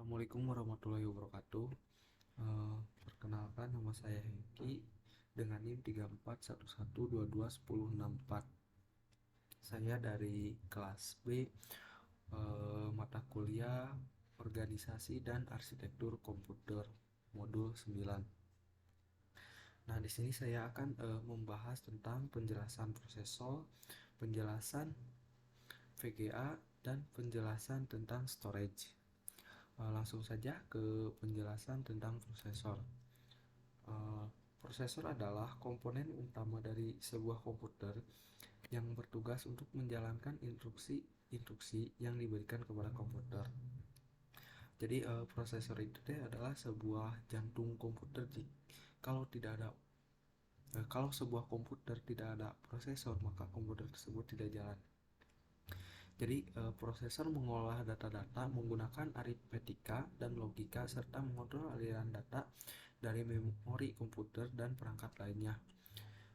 Assalamualaikum warahmatullahi wabarakatuh. Perkenalkan, nama saya Hengki dengan NIM 3411221064. Saya dari kelas B, mata kuliah Organisasi dan Arsitektur Komputer modul 9. Nah, di sini saya akan membahas tentang penjelasan prosesor, penjelasan VGA, dan penjelasan tentang storage. Langsung saja ke penjelasan tentang prosesor. Uh, Prosesor adalah komponen utama dari sebuah komputer yang bertugas untuk menjalankan instruksi-instruksi yang diberikan kepada komputer. Jadi prosesor itu adalah sebuah jantung komputer. Kalau tidak ada kalau sebuah komputer tidak ada prosesor, maka komputer tersebut tidak jalan. Jadi prosesor mengolah data-data menggunakan aritmetika dan logika serta mengontrol aliran data dari memori komputer dan perangkat lainnya.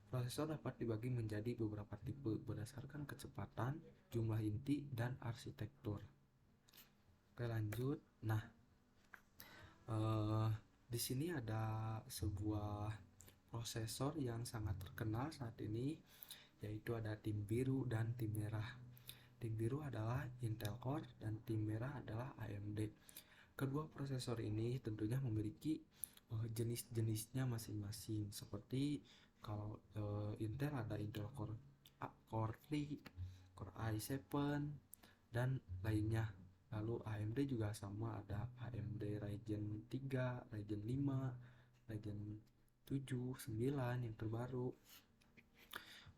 Prosesor dapat dibagi menjadi beberapa tipe berdasarkan kecepatan, jumlah inti, dan arsitektur. Oke, lanjut. Nah, di sini ada sebuah prosesor yang sangat terkenal saat ini, yaitu ada tim biru dan tim merah. Tim biru adalah Intel Core dan tim merah adalah AMD. Kedua prosesor ini tentunya memiliki jenis-jenisnya masing-masing. Seperti kalau Intel ada Intel Core Core 3, Core i7 dan lainnya. Lalu AMD juga sama, ada AMD Ryzen 3, Ryzen 5, Ryzen 7, 9 yang terbaru.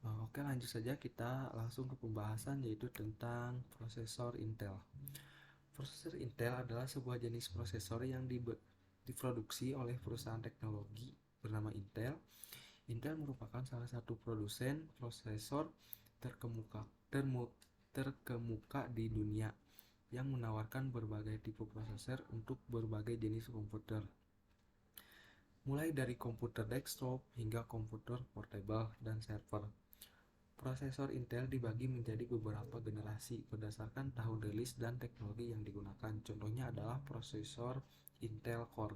Oke, lanjut saja, kita langsung ke pembahasan, yaitu tentang prosesor Intel. Prosesor Intel adalah sebuah jenis prosesor yang diproduksi oleh perusahaan teknologi bernama Intel. Intel merupakan salah satu produsen prosesor terkemuka di dunia yang menawarkan berbagai tipe prosesor untuk berbagai jenis komputer. Mulai dari komputer desktop hingga komputer portable dan server. Prosesor Intel dibagi menjadi beberapa generasi berdasarkan tahun rilis dan teknologi yang digunakan. Contohnya adalah prosesor Intel Core,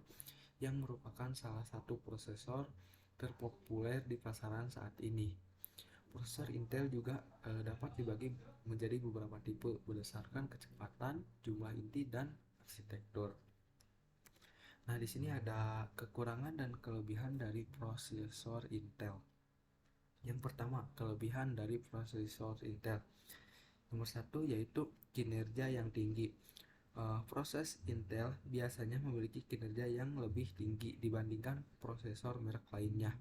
yang merupakan salah satu prosesor terpopuler di pasaran saat ini. Prosesor Intel juga dapat dibagi menjadi beberapa tipe berdasarkan kecepatan, jumlah inti, dan arsitektur. Nah, di sini ada kekurangan dan kelebihan dari prosesor Intel. Yang pertama, kelebihan dari prosesor Intel. Nomor satu yaitu kinerja yang tinggi. Proses Intel biasanya memiliki kinerja yang lebih tinggi dibandingkan prosesor merek lainnya.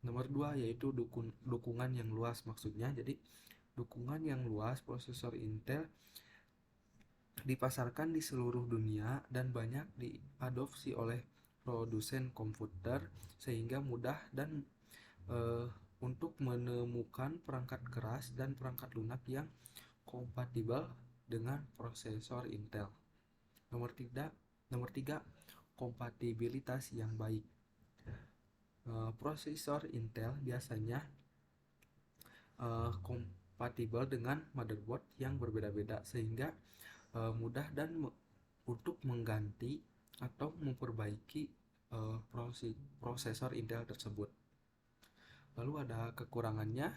Nomor dua yaitu dukungan yang luas. Maksudnya, jadi dukungan yang luas, prosesor Intel dipasarkan di seluruh dunia dan banyak diadopsi oleh produsen komputer sehingga mudah dan untuk menemukan perangkat keras dan perangkat lunak yang kompatibel dengan prosesor Intel. Nomor tiga, kompatibilitas yang baik. Prosesor Intel biasanya kompatibel dengan motherboard yang berbeda-beda sehingga mudah dan untuk mengganti atau memperbaiki prosesor Intel tersebut. Lalu ada kekurangannya.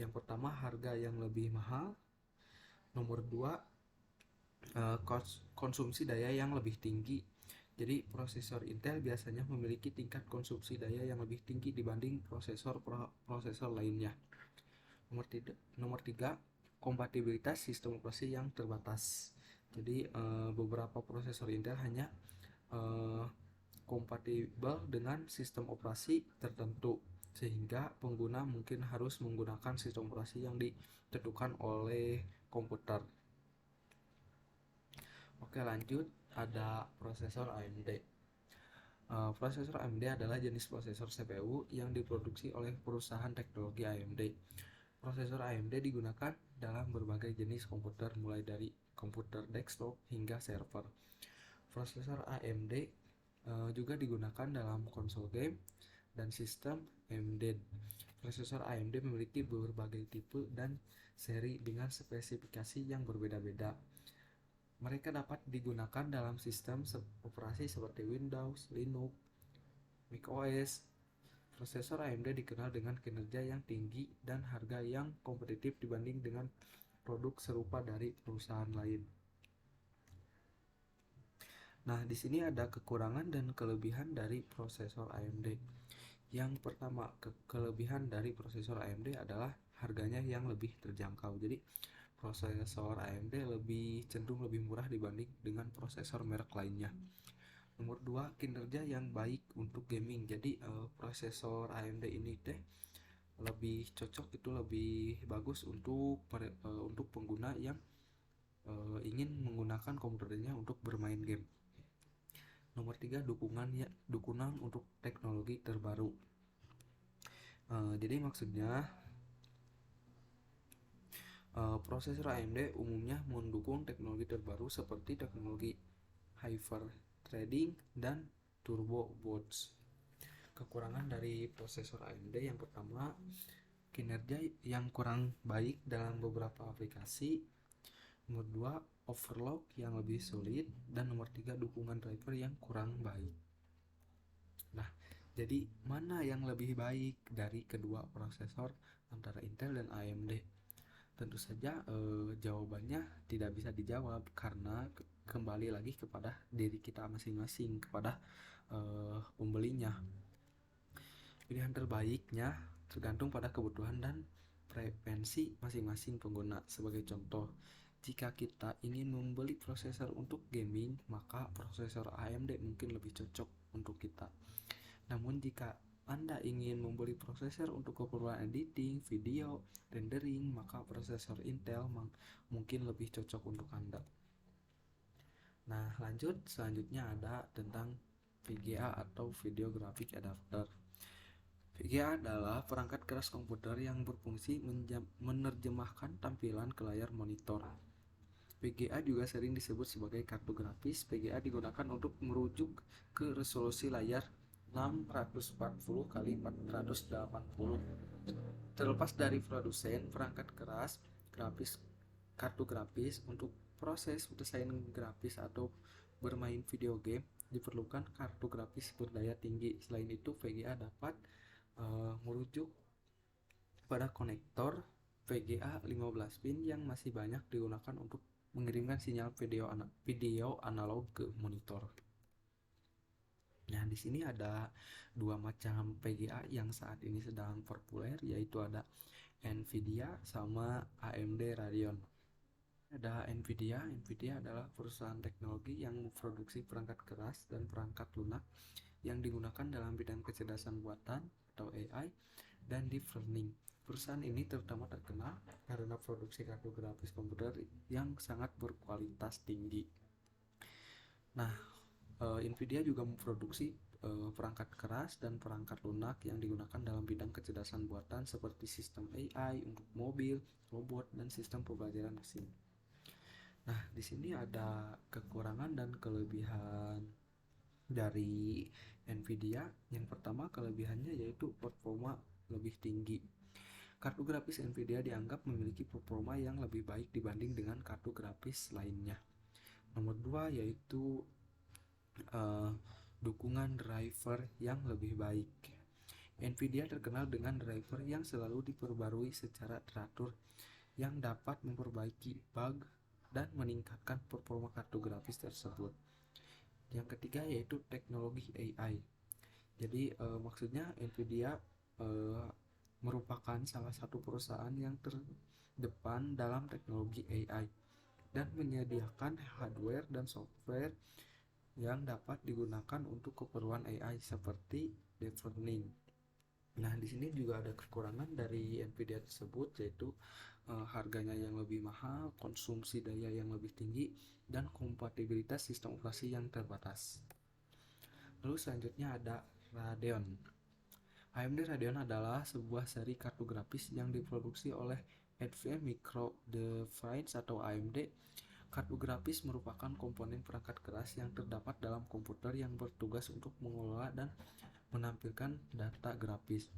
Yang pertama, harga yang lebih mahal. Nomor dua, konsumsi daya yang lebih tinggi. Jadi prosesor Intel biasanya memiliki tingkat konsumsi daya yang lebih tinggi dibanding prosesor lainnya. Nomor tiga, kompatibilitas sistem operasi yang terbatas. Jadi beberapa prosesor Intel hanya kompatibel dengan sistem operasi tertentu, sehingga pengguna mungkin harus menggunakan sistem operasi yang ditentukan oleh komputer. Oke, lanjut, ada prosesor AMD. Prosesor AMD adalah jenis prosesor CPU yang diproduksi oleh perusahaan teknologi AMD. Prosesor AMD digunakan dalam berbagai jenis komputer, mulai dari komputer desktop hingga server. Prosesor AMD juga digunakan dalam konsol game dan sistem embedded. Prosesor AMD memiliki berbagai tipe dan seri dengan spesifikasi yang berbeda-beda. Mereka dapat digunakan dalam sistem operasi seperti Windows, Linux, macOS. Prosesor AMD dikenal dengan kinerja yang tinggi dan harga yang kompetitif dibanding dengan produk serupa dari perusahaan lain. Nah, di sini ada kekurangan dan kelebihan dari prosesor AMD. Yang pertama, kelebihan dari prosesor AMD adalah harganya yang lebih terjangkau. Jadi, prosesor AMD cenderung lebih murah dibanding dengan prosesor merek lainnya. Nomor 2, kinerja yang baik untuk gaming. Jadi, prosesor AMD ini teh lebih cocok, itu lebih bagus untuk pengguna yang ingin menggunakan komputernya untuk bermain game. Nomor 3, dukungan untuk teknologi terbaru. Jadi maksudnya prosesor AMD umumnya mendukung teknologi terbaru seperti teknologi hyper threading dan turbo boost. Kekurangan dari prosesor AMD yang pertama, kinerja yang kurang baik dalam beberapa aplikasi. Nomor 2, overclock yang lebih sulit. Dan nomor 3, dukungan driver yang kurang baik. Nah, jadi mana yang lebih baik dari kedua prosesor antara Intel dan AMD? Tentu saja jawabannya tidak bisa dijawab karena kembali lagi kepada diri kita masing-masing, kepada pembelinya. Pilihan terbaiknya tergantung pada kebutuhan dan preferensi masing-masing pengguna. Sebagai contoh, jika kita ingin membeli prosesor untuk gaming, maka prosesor AMD mungkin lebih cocok untuk kita. Namun jika Anda ingin membeli prosesor untuk keperluan editing, video, rendering, maka prosesor Intel mungkin lebih cocok untuk Anda. Nah, selanjutnya ada tentang VGA atau Video Graphic Adapter. VGA adalah perangkat keras komputer yang berfungsi menerjemahkan tampilan ke layar monitor. VGA juga sering disebut sebagai kartu grafis. VGA digunakan untuk merujuk ke resolusi layar 640 x 480. Terlepas dari produsen perangkat keras grafis kartu grafis, untuk proses desain grafis atau bermain video game diperlukan kartu grafis berdaya tinggi. Selain itu, VGA dapat merujuk pada konektor VGA 15 pin yang masih banyak digunakan untuk mengirimkan sinyal video analog ke monitor. Nah, di sini ada dua macam VGA yang saat ini sedang populer, yaitu ada Nvidia sama AMD Radeon. Ada Nvidia. Nvidia adalah perusahaan teknologi yang memproduksi perangkat keras dan perangkat lunak yang digunakan dalam bidang kecerdasan buatan atau AI dan deep learning. Perusahaan ini terutama terkenal karena produksi kartu grafis komputer yang sangat berkualitas tinggi. Nah, Nvidia juga memproduksi perangkat keras dan perangkat lunak yang digunakan dalam bidang kecerdasan buatan seperti sistem AI untuk mobil, robot, dan sistem pembelajaran mesin. Nah, di sini ada kekurangan dan kelebihan dari Nvidia. Yang pertama, kelebihannya yaitu performa lebih tinggi. Kartu grafis Nvidia dianggap memiliki performa yang lebih baik dibanding dengan kartu grafis lainnya. Nomor 2 yaitu dukungan driver yang lebih baik. Nvidia terkenal dengan driver yang selalu diperbarui secara teratur yang dapat memperbaiki bug dan meningkatkan performa kartu grafis tersebut. Yang ketiga yaitu teknologi AI. Jadi maksudnya Nvidia merupakan salah satu perusahaan yang terdepan dalam teknologi AI dan menyediakan hardware dan software yang dapat digunakan untuk keperluan AI seperti deep learning. Nah, di sini juga ada kekurangan dari Nvidia tersebut, yaitu harganya yang lebih mahal, konsumsi daya yang lebih tinggi, dan kompatibilitas sistem operasi yang terbatas. Lalu selanjutnya ada Radeon. AMD Radeon adalah sebuah seri kartu grafis yang diproduksi oleh Advanced Micro Devices atau AMD. Kartu grafis merupakan komponen perangkat keras yang terdapat dalam komputer yang bertugas untuk mengelola dan menampilkan data grafis.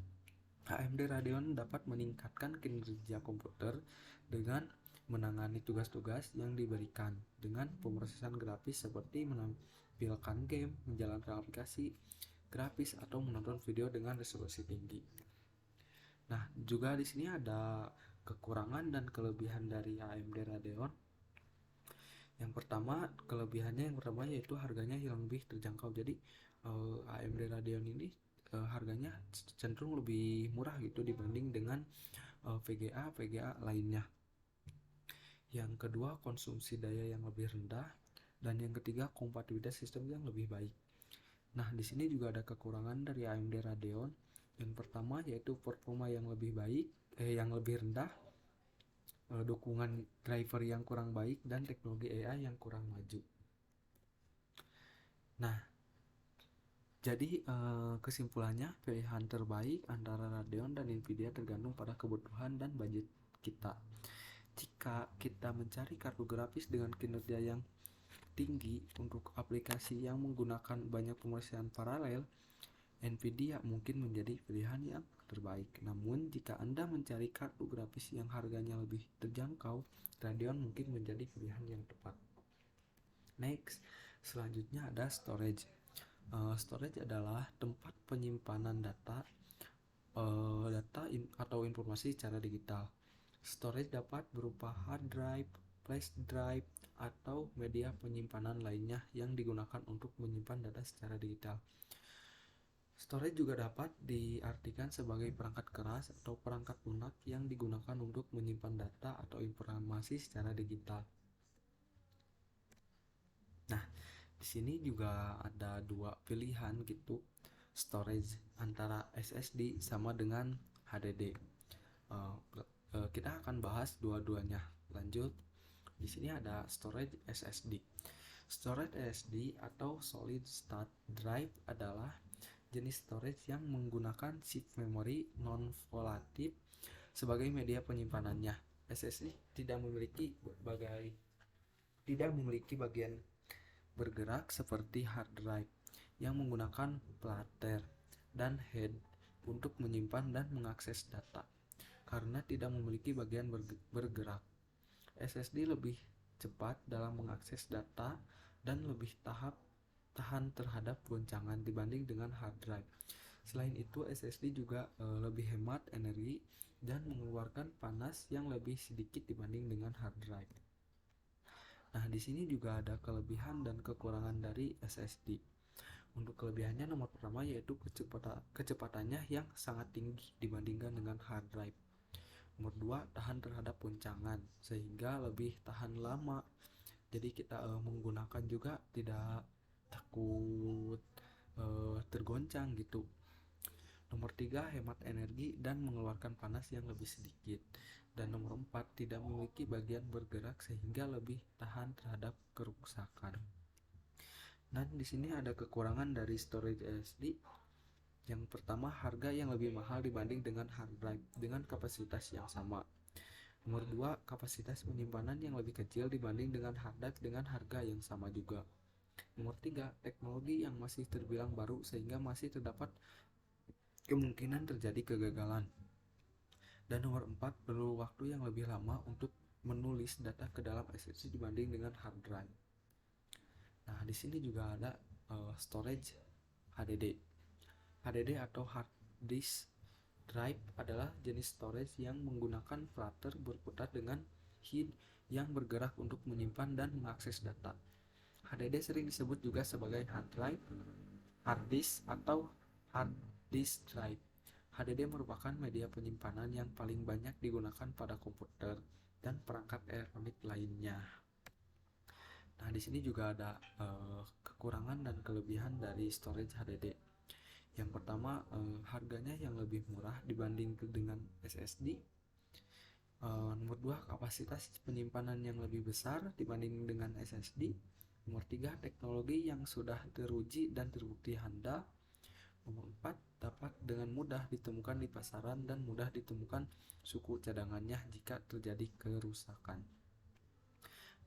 AMD Radeon dapat meningkatkan kinerja komputer dengan menangani tugas-tugas yang diberikan dengan pemrosesan grafis seperti menampilkan game, menjalankan aplikasi grafis atau menonton video dengan resolusi tinggi. Nah, juga di sini ada kekurangan dan kelebihan dari AMD Radeon. Yang pertama, kelebihannya yang pertama yaitu harganya yang lebih terjangkau. Jadi AMD Radeon ini harganya cenderung lebih murah gitu dibanding dengan VGA lainnya. Yang kedua, konsumsi daya yang lebih rendah, dan yang ketiga, kompatibilitas sistem yang lebih baik. Nah, di sini juga ada kekurangan dari AMD Radeon. Yang pertama yaitu performa yang lebih baik, yang lebih rendah, dukungan driver yang kurang baik, dan teknologi AI yang kurang maju. Nah, jadi kesimpulannya pilihan terbaik antara Radeon dan Nvidia tergantung pada kebutuhan dan budget kita. Jika kita mencari kartu grafis dengan kinerja yang tinggi untuk aplikasi yang menggunakan banyak pemrosesan paralel, Nvidia mungkin menjadi pilihan yang terbaik. Namun jika Anda mencari kartu grafis yang harganya lebih terjangkau, Radeon mungkin menjadi pilihan yang tepat. Next, selanjutnya ada storage. Storage adalah tempat penyimpanan data atau informasi secara digital. Storage dapat berupa hard drive, flash drive, atau media penyimpanan lainnya yang digunakan untuk menyimpan data secara digital. Storage juga dapat diartikan sebagai perangkat keras atau perangkat lunak yang digunakan untuk menyimpan data atau informasi secara digital. Nah, di sini juga ada dua pilihan gitu storage antara SSD sama dengan HDD. Kita akan bahas dua-duanya. Lanjut, di sini ada storage SSD. Storage SSD atau Solid State Drive adalah jenis storage yang menggunakan chip memori non-volatil sebagai media penyimpanannya. SSD tidak memiliki bagian bergerak seperti hard drive yang menggunakan platter dan head untuk menyimpan dan mengakses data. Karena tidak memiliki bagian bergerak, SSD lebih cepat dalam mengakses data dan lebih tahan terhadap goncangan dibanding dengan hard drive. Selain itu, SSD juga lebih hemat energi dan mengeluarkan panas yang lebih sedikit dibanding dengan hard drive. Nah, di sini juga ada kelebihan dan kekurangan dari SSD. Untuk kelebihannya, nomor pertama yaitu kecepatannya yang sangat tinggi dibandingkan dengan hard drive. Nomor 2, tahan terhadap goncangan sehingga lebih tahan lama. Jadi kita menggunakan juga tidak takut tergoncang gitu. Nomor 3, hemat energi dan mengeluarkan panas yang lebih sedikit. Dan nomor 4, tidak memiliki bagian bergerak sehingga lebih tahan terhadap kerusakan. Dan di sini ada kekurangan dari storage SSD. Yang pertama, harga yang lebih mahal dibanding dengan hard drive dengan kapasitas yang sama. Nomor 2, kapasitas penyimpanan yang lebih kecil dibanding dengan hard drive dengan harga yang sama juga. Nomor 3, teknologi yang masih terbilang baru sehingga masih terdapat kemungkinan terjadi kegagalan. Dan nomor 4, perlu waktu yang lebih lama untuk menulis data ke dalam SSD dibanding dengan hard drive. Nah, di sini juga ada storage HDD. HDD atau hard disk drive adalah jenis storage yang menggunakan platter berputar dengan head yang bergerak untuk menyimpan dan mengakses data. HDD sering disebut juga sebagai hard disk atau hard disk drive. HDD merupakan media penyimpanan yang paling banyak digunakan pada komputer dan perangkat elektronik lainnya. Nah, di sini juga ada kekurangan dan kelebihan dari storage HDD. Yang pertama, harganya yang lebih murah dibanding dengan SSD. Nomor 2, kapasitas penyimpanan yang lebih besar dibanding dengan SSD. Nomor 3, teknologi yang sudah teruji dan terbukti handal. Nomor 4, dapat dengan mudah ditemukan di pasaran dan mudah ditemukan suku cadangannya jika terjadi kerusakan.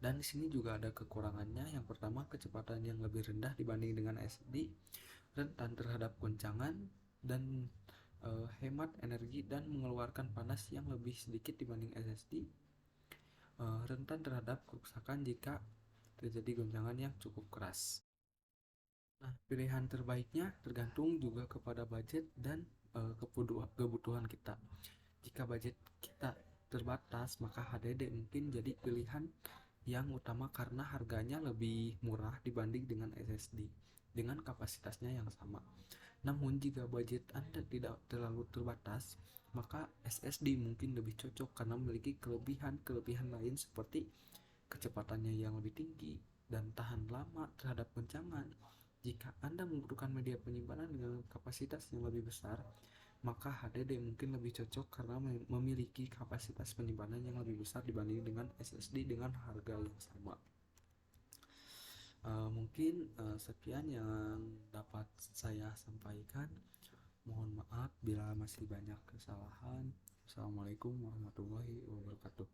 Dan di sini juga ada kekurangannya. Yang pertama, kecepatan yang lebih rendah dibanding dengan SSD, rentan terhadap goncangan, dan hemat energi dan mengeluarkan panas yang lebih sedikit dibanding SSD. rentan terhadap kerusakan jika terjadi goncangan yang cukup keras. Nah, pilihan terbaiknya tergantung juga kepada budget dan kebutuhan kita. Jika budget kita terbatas, maka HDD mungkin jadi pilihan yang utama karena harganya lebih murah dibanding dengan SSD dengan kapasitasnya yang sama. Namun jika budget Anda tidak terlalu terbatas, maka SSD mungkin lebih cocok karena memiliki kelebihan-kelebihan lain seperti kecepatannya yang lebih tinggi dan tahan lama terhadap goncangan. Jika Anda membutuhkan media penyimpanan dengan kapasitas yang lebih besar, maka HDD mungkin lebih cocok karena memiliki kapasitas penyimpanan yang lebih besar dibanding dengan SSD dengan harga yang sama. Mungkin sekian yang dapat saya sampaikan. Mohon maaf bila masih banyak kesalahan. Assalamualaikum warahmatullahi wabarakatuh.